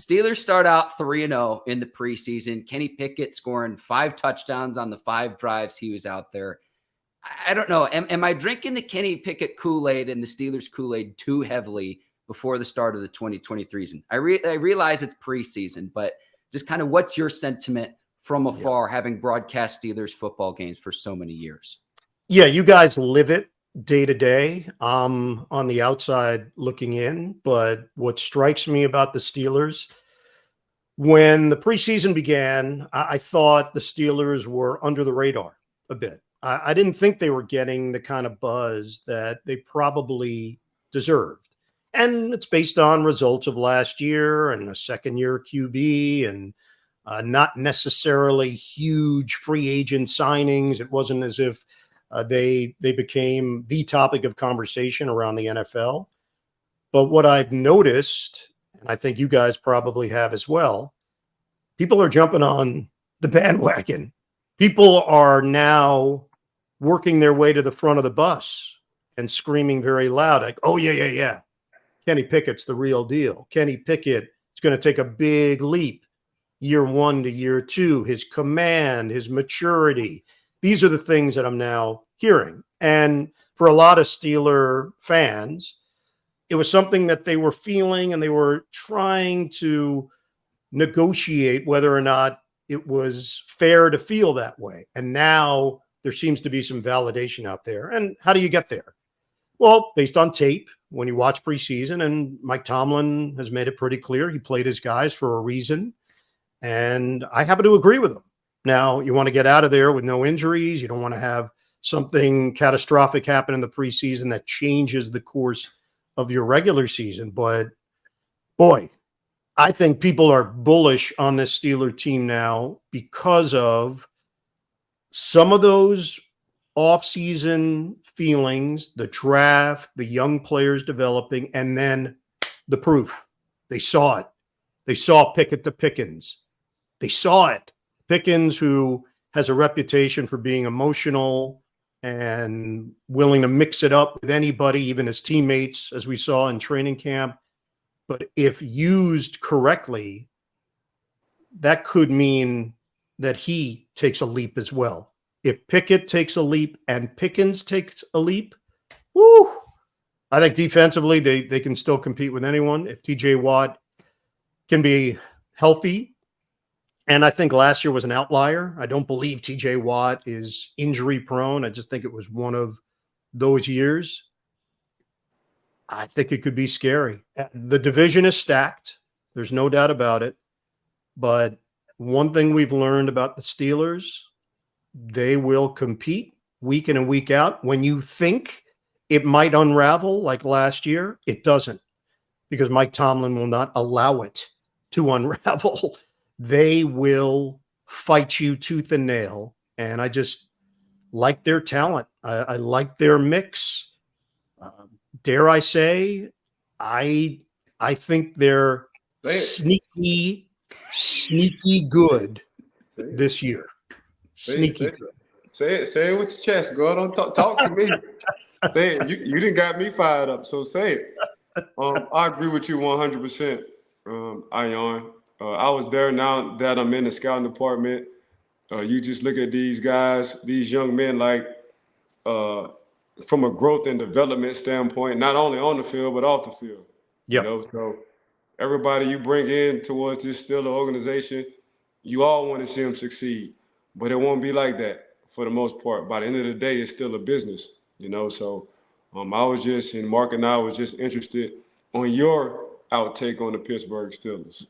Steelers start out 3-0 in the preseason. Kenny Pickett scoring 5 touchdowns on the 5 drives he was out there. I don't know. Am I drinking the Kenny Pickett Kool-Aid and the Steelers Kool-Aid too heavily before the start of the 2023 season? I realize it's preseason, but just kind of what's your sentiment from afar, having broadcast Steelers football games for so many years? Yeah, you guys live it day to day. I'm on the outside looking in, but what strikes me about the Steelers, when the preseason began, I thought the Steelers were under the radar a bit. I didn't think they were getting the kind of buzz that they probably deserved. And it's based on results of last year and a second-year QB and not necessarily huge free agent signings. It wasn't as if they became the topic of conversation around the NFL. But what I've noticed, and I think you guys probably have as well, people are jumping on the bandwagon. People are now working their way to the front of the bus and screaming very loud, like, oh, yeah. Kenny Pickett's the real deal. Kenny Pickett is going to take a big leap year 1 to year 2. His command, his maturity. These are the things that I'm now hearing. And for a lot of Steeler fans, it was something that they were feeling and they were trying to negotiate whether or not it was fair to feel that way. And now there seems to be some validation out there. And how do you get there? Well, based on tape, when you watch preseason, and Mike Tomlin has made it pretty clear, he played his guys for a reason. And I happen to agree with him. Now, you want to get out of there with no injuries. You don't want to have something catastrophic happen in the preseason that changes the course of your regular season. But boy, I think people are bullish on this Steeler team now because of some of those off-season feelings, the draft, the young players developing, and then the proof. They saw it. They saw Pickett to Pickens. They saw it. Pickens, who has a reputation for being emotional and willing to mix it up with anybody, even his teammates, as we saw in training camp. But if used correctly, that could mean that he takes a leap as well. If Pickett takes a leap and Pickens takes a leap, woo! I think defensively they can still compete with anyone. If TJ Watt can be healthy, and I think last year was an outlier. I don't believe TJ Watt is injury prone. I just think it was one of those years. I think it could be scary. The division is stacked. There's no doubt about it. But one thing we've learned about the Steelers, they will compete week in and week out. When you think it might unravel like last year, it doesn't, because Mike Tomlin will not allow it to unravel. They will fight you tooth and nail. And I just like their talent. I like their mix. Dare I say, I think they're sneaky good this year. Sneaky good. Say it with your chest. Go on, talk to me. Say it. You didn't got me fired up, so say it. I agree with you 100%, Ion. I was there. Now that I'm in the scouting department, you just look at these guys, these young men, like from a growth and development standpoint, not only on the field but off the field. Yep. You know, so everybody you bring in towards this Steeler organization, you all want to see them succeed, but it won't be like that for the most part. By the end of the day, it's still a business, you know. So I was just, and Mark and I was just interested on your outtake on the Pittsburgh Steelers.